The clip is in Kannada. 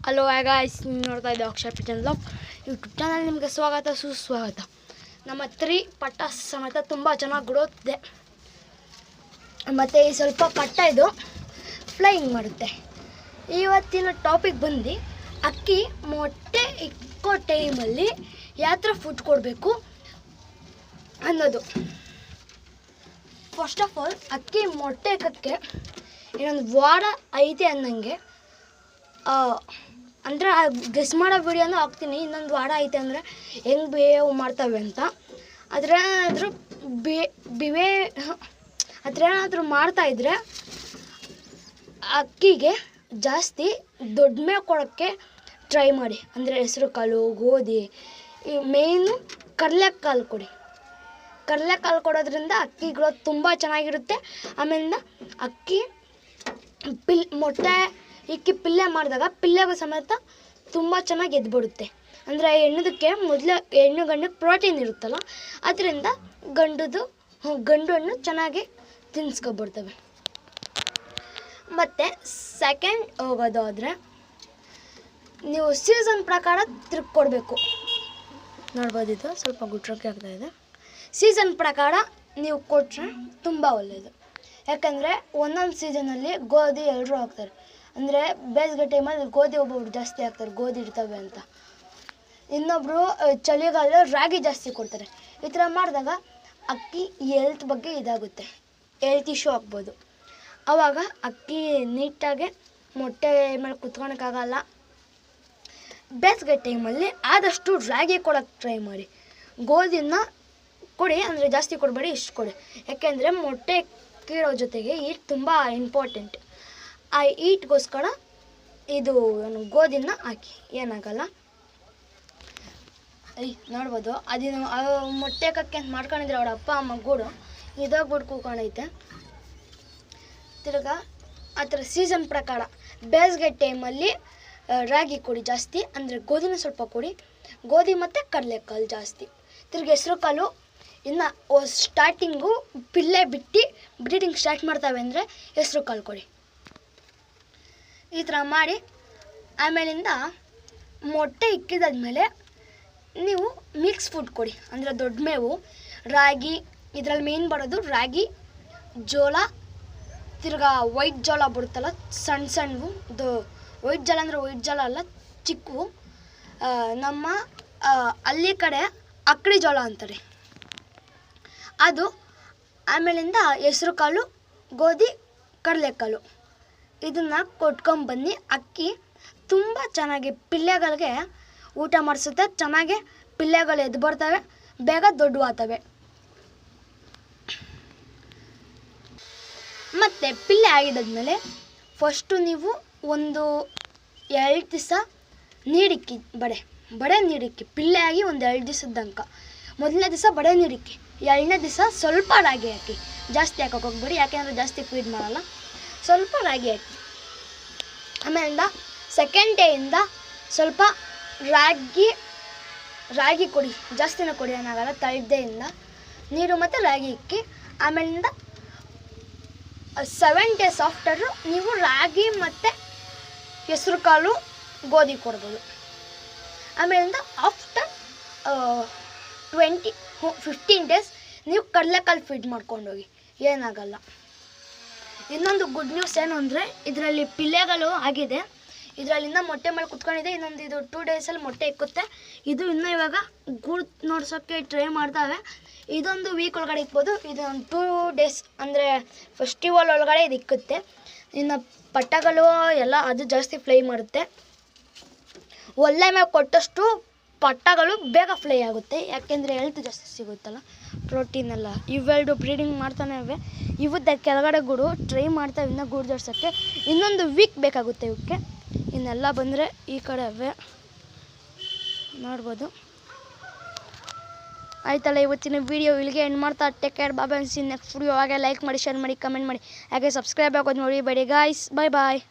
ಹಲೋ ಗಾಯ್ಸ್, ನೀವು ನೋಡ್ತಾ ಇದ್ದೆ Akshay Pigeon love YouTube channel. ನಿಮಗೆ ಸ್ವಾಗತ ಸುಸ್ವಾಗತ. ನಮ್ಮ 3 ಪಟಾಸ್ ಸಮೇತ ತುಂಬ ಚೆನ್ನಾಗಿ ಗ್ರೋತ್ ಇದೆ. ಮತ್ತು ಈ ಸ್ವಲ್ಪ ಪಟ್ಟ ಇದು ಫ್ಲೈಯಿಂಗ್ ಮಾಡುತ್ತೆ. ಇವತ್ತಿನ ಟಾಪಿಕ್ ಬಂದು ಅಕ್ಕಿ ಮೊಟ್ಟೆ ಇಕ್ಕೋ ಟೈಮಲ್ಲಿ ಯಾವ ಥರ ಫುಡ್ ಕೊಡಬೇಕು ಅನ್ನೋದು. ಫಸ್ಟ್ ಆಫ್ ಆಲ್, ಅಕ್ಕಿ ಮೊಟ್ಟೆ ಇಕ್ಕಕ್ಕೆ ಇನ್ನೊಂದು ವಾರ ಐತೆ ಅನ್ನಂಗೆ ಅಂದರೆ ಗೆಸ್ ಮಾಡೋ ವಿಡಿಯೋನೂ ಹಾಕ್ತೀನಿ. ಇನ್ನೊಂದು ವಾರ ಐತೆ ಅಂದರೆ ಹೆಂಗೆ ಬಿಹೇವ್ ಮಾಡ್ತವೆ ಅಂತ. ಅದ್ರೇನಾದರೂ ಅದ್ರೇನಾದರೂ ಮಾಡ್ತಾಯಿದ್ರೆ ಅಕ್ಕಿಗೆ ಜಾಸ್ತಿ ದೊಡ್ಡ ಮೇವು ಕೊಡೋಕ್ಕೆ ಟ್ರೈ ಮಾಡಿ. ಅಂದರೆ ಹೆಸರು ಕಾಳು, ಗೋಧಿ, ಈ ಮೇಯ್ನು ಕಡಲೆಕಾಳು ಕೊಡಿ. ಕಡಲೆಕಾಳು ಕೊಡೋದ್ರಿಂದ ಅಕ್ಕಿ ಗ್ರೋತ್ ತುಂಬ ಚೆನ್ನಾಗಿರುತ್ತೆ. ಆಮೇಲಿಂದ ಅಕ್ಕಿ ಮೊಟ್ಟೆ ಇಕ್ಕಿ ಪಿಲ್ಲೆ ಮಾಡಿದಾಗ ಪಿಲ್ಲೆಗೂ ಸಮೇತ ತುಂಬ ಚೆನ್ನಾಗಿ ಎದ್ಬಿಡುತ್ತೆ. ಅಂದರೆ ಹೆಣ್ಣು ಗಂಡಕ್ಕೆ ಪ್ರೋಟೀನ್ ಇರುತ್ತಲ್ಲ, ಅದರಿಂದ ಗಂಡು ಹಣ್ಣು ಚೆನ್ನಾಗಿ ತಿನ್ಸ್ಕೊಬಿಡ್ತವೆ. ಮತ್ತು ಸೆಕೆಂಡ್ ಹೋಗೋದಾದರೆ ನೀವು ಸೀಸನ್ ಪ್ರಕಾರ ತಿರ್ಕೊಡ್ಬೇಕು. ನೋಡ್ಬೋದು, ಇದು ಸ್ವಲ್ಪ ಗುಟ್ರಕ್ಕೆ ಆಗ್ತಾಯಿದೆ. ಸೀಸನ್ ಪ್ರಕಾರ ನೀವು ಕೊಟ್ಟರೆ ತುಂಬ ಒಳ್ಳೆಯದು. ಯಾಕಂದರೆ ಒಂದೊಂದು ಸೀಸನಲ್ಲಿ ಗೋಧಿ ಎಲ್ಲರೂ ಹಾಕ್ತಾರೆ. ಅಂದರೆ ಬೇಸಿಗೆ ಟೈಮಲ್ಲಿ ಗೋಧಿ ಒಬ್ಬೊಬ್ರು ಜಾಸ್ತಿ ಹಾಕ್ತಾರೆ, ಗೋಧಿ ಇರ್ತವೆ ಅಂತ. ಇನ್ನೊಬ್ಬರು ಚಳಿಗಾಲ ರಾಗಿ ಜಾಸ್ತಿ ಕೊಡ್ತಾರೆ. ಈ ಥರ ಮಾಡಿದಾಗ ಅಕ್ಕಿ ಹೆಲ್ತ್ ಬಗ್ಗೆ ಇದಾಗುತ್ತೆ, ಹೆಲ್ತ್ ಇಶ್ಯೂ ಆಗ್ಬೋದು. ಆವಾಗ ಅಕ್ಕಿ ನೀಟಾಗಿ ಮೊಟ್ಟೆ ಮೇಲೆ ಕುತ್ಕೊಳಕ್ಕಾಗಲ್ಲ. ಬೇಸಿಗೆ ಟೈಮಲ್ಲಿ ಆದಷ್ಟು ರಾಗಿ ಕೊಡೋಕ್ಕೆ ಟ್ರೈ ಮಾಡಿ. ಗೋಧಿನ ಕೊಡಿ, ಅಂದರೆ ಜಾಸ್ತಿ ಕೊಡಬೇಡಿ, ಇಷ್ಟು ಕೊಡಿ. ಯಾಕೆಂದರೆ ಮೊಟ್ಟೆ ಕೀಳೋ ಜೊತೆಗೆ ಈಟ್ ತುಂಬ ಇಂಪಾರ್ಟೆಂಟ್. ಆ ಈಟ್ಗೋಸ್ಕರ ಇದು ಗೋಧಿನ ಹಾಕಿ, ಏನಾಗಲ್ಲ. ನೋಡ್ಬೋದು, ಅದೇನು ಮೊಟ್ಟೆ ಕಕ್ಕೆ ಅಂತ ಮಾಡ್ಕೊಂಡಿದ್ರೆ ಅವ್ರ ಅಪ್ಪ ಅಮ್ಮ ಗೂಡು ಇದಾಗ್ಬಿಟ್ಟು ಕೂತ್ಕೊಂಡೈತೆ. ತಿರ್ಗಾ ಆ ಥರ ಸೀಸನ್ ಪ್ರಕಾರ ಬೇಸಿಗೆ ಟೈಮಲ್ಲಿ ರಾಗಿ ಕೊಡಿ ಜಾಸ್ತಿ, ಅಂದರೆ ಗೋಧಿನ ಸ್ವಲ್ಪ ಕೊಡಿ. ಗೋಧಿ ಮತ್ತು ಕಡಲೆಕಾಳು ಜಾಸ್ತಿ. ತಿರ್ಗಿ ಹೆಸರು ಕಾಳು ಇನ್ನು ಸ್ಟಾರ್ಟಿಂಗು ಪಿಲ್ಲೆ ಬ್ರೀಡಿಂಗ್ ಸ್ಟಾರ್ಟ್ ಮಾಡ್ತವೆ ಅಂದರೆ ಹೆಸರು ಕಾಳು ಕೊಡಿ. ಈ ಥರ ಮಾಡಿ ಆಮೇಲಿಂದ ಮೊಟ್ಟೆ ಇಕ್ಕಿದಾದ್ಮೇಲೆ ನೀವು ಮಿಕ್ಸ್ ಫುಡ್ ಕೊಡಿ. ಅಂದರೆ ದೊಡ್ಡ ಮೇವು, ರಾಗಿ, ಇದರಲ್ಲಿ ಮೇನ್ ಬರೋದು ರಾಗಿ, ಜೋಳ, ತಿರ್ಗಾ ವೈಟ್ ಜೋಳ ಬರುತ್ತಲ್ಲ ಸಣ್ಣವು. ಇದು ವೈಟ್ ಜೋಳ ಅಂದರೆ ವೈಟ್ ಜೋಳ ಅಲ್ಲ, ಚಿಕ್ಕವು. ನಮ್ಮ ಹಳ್ಳಿ ಕಡೆ ಅಕ್ಕಡಿ ಜೋಳ ಅಂತಾರೆ ಅದು. ಆಮೇಲಿಂದ ಹೆಸರು ಕಾಳು, ಗೋಧಿ, ಕಡಲೆಕಾಳು ಇದನ್ನು ಕೊಟ್ಕೊಂಬನ್ನಿ. ಅಕ್ಕಿ ತುಂಬ ಚೆನ್ನಾಗಿ ಪಿಲ್ಲೆಗಳಿಗೆ ಊಟ ಮಾಡಿಸುತ್ತೆ. ಚೆನ್ನಾಗಿ ಪಿಲ್ಲೆಗಳು ಎದ್ದು ಬರ್ತವೆ, ಬೇಗ ದೊಡ್ಡವಾಗ್ತವೆ. ಮತ್ತು ಪಿಲ್ಲೆ ಆಗಿದ್ದಾದ್ಮೇಲೆ ಫಸ್ಟು ನೀವು ಒಂದು 2 ದಿವಸ ನೀರಿಕ್ಕಿ, ಬಡೆ ನೀರಿಕ್ಕಿ. ಪಿಲ್ಲೆ ಆಗಿ ಒಂದು 2 ದಿವಸದ ತನಕ. ಮೊದಲನೇ ದಿವಸ ಬಡೆ ನೀರಿಕ್ಕಿ, 2ನೇ ದಿವಸ ಸ್ವಲ್ಪ ರಾಗಿ ಹಾಕಿ. ಜಾಸ್ತಿ ಹಾಕೋಕೆ ಹೋಗ್ಬೇಡಿ, ಯಾಕೆಂದರೆ ಜಾಸ್ತಿ ಫೀಡ್ ಮಾಡಲ್ಲ. ಸ್ವಲ್ಪ ರಾಗಿ ಹಾಕಿ. ಆಮೇಲಿಂದ ಸೆಕೆಂಡ್ ಡೇಯಿಂದ ಸ್ವಲ್ಪ ರಾಗಿ ಕೊಡಿ, ಜಾಸ್ತಿನೇ ಕೊಡಿ ಏನಾಗಲ್ಲ. ಥರ್ಡ್ ಡೇಯಿಂದ ನೀರು ಮತ್ತು ರಾಗಿ ಇಕ್ಕಿ. ಆಮೇಲಿಂದ 7 ಡೇಸ್ ಆಫ್ಟರು ನೀವು ರಾಗಿ ಮತ್ತು ಹೆಸರು ಕಾಳು, ಗೋಧಿ ಕೊಡ್ಬೋದು. ಆಮೇಲಿಂದ ಆಫ್ಟರ್ 15 ಡೇಸ್ ನೀವು ಕಡಲೆಕಾಳು ಫೀಡ್ ಮಾಡ್ಕೊಂಡೋಗಿ, ಏನಾಗಲ್ಲ. ಇನ್ನೊಂದು ಗುಡ್ ನ್ಯೂಸ್ ಏನು ಅಂದರೆ ಇದರಲ್ಲಿ ಪಿಲ್ಲೆಗಳು ಆಗಿದೆ. ಇದರಲ್ಲಿಂದ ಮೊಟ್ಟೆ ಮೇಲೆ ಕುತ್ಕೊಂಡಿದೆ. ಇನ್ನೊಂದು ಇದು 2 ಡೇಸಲ್ಲಿ ಮೊಟ್ಟೆ ಇಕ್ಕುತ್ತೆ. ಇದು ಇನ್ನೂ ಇವಾಗ ಗೂಡು ನೋಡ್ಸೋಕ್ಕೆ ಟ್ರೈ ಮಾಡ್ತಾವೆ. ಇದೊಂದು ವೀಕ್ ಒಳಗಡೆ ಇಕ್ಬೋದು. ಇದೊಂದು 2 ಡೇಸ್ ಅಂದರೆ ಫೆಸ್ಟಿವಲ್ ಒಳಗಡೆ ಇದು ಇಕ್ಕುತ್ತೆ. ಇನ್ನು ಪಟ್ಟಗಳು ಎಲ್ಲ ಅದು ಜಾಸ್ತಿ ಫ್ಲೈ ಮಾಡುತ್ತೆ. ಒಳ್ಳೆ ಮೇಲೆ ಕೊಟ್ಟಷ್ಟು ಪಟ್ಟಗಳು ಬೇಗ ಫ್ಲೈ ಆಗುತ್ತೆ, ಯಾಕೆಂದರೆ ಹೆಲ್ತ್ ಜಾಸ್ತಿ ಸಿಗುತ್ತಲ್ಲ, ಪ್ರೋಟೀನ್ ಎಲ್ಲ. ಇವೆರಡು ಬ್ರೀಡಿಂಗ್ ಮಾಡ್ತಾನೆ ಇವೆ. ಇವತ್ತು ಕೆಳಗಡೆ ಗೂಡು ಟ್ರೈ ಮಾಡ್ತಾವೆ ಇನ್ನೂ ಗೂಡು ಜೋಡ್ಸೋಕ್ಕೆ. ಇನ್ನೊಂದು ವೀಕ್ ಬೇಕಾಗುತ್ತೆ ಇವಕ್ಕೆ. ಇನ್ನೆಲ್ಲ ಬಂದರೆ ಈ ಕಡೆ ಅವೆ ನೋಡ್ಬೋದು. ಆಯ್ತಲ್ಲ, ಇವತ್ತಿನ ವೀಡಿಯೋ ಇಲ್ಲಿಗೆ ಎಂಡ್ ಮಾಡ್ತಾ. ಟೇಕ್ ಕೇರ್, ಬಾಯ್. ನೆಕ್ಸ್ಟ್ ವಿಡಿಯೋ ಹಾಗೆ ಲೈಕ್ ಮಾಡಿ, ಶೇರ್ ಮಾಡಿ, ಕಮೆಂಟ್ ಮಾಡಿ, ಹಾಗೆ ಸಬ್ಸ್ಕ್ರೈಬ್ ಆಗೋದು ನೋಡಿ ಬೇಡಿ ಗಾಯ್ಸ್. ಬಾಯ್.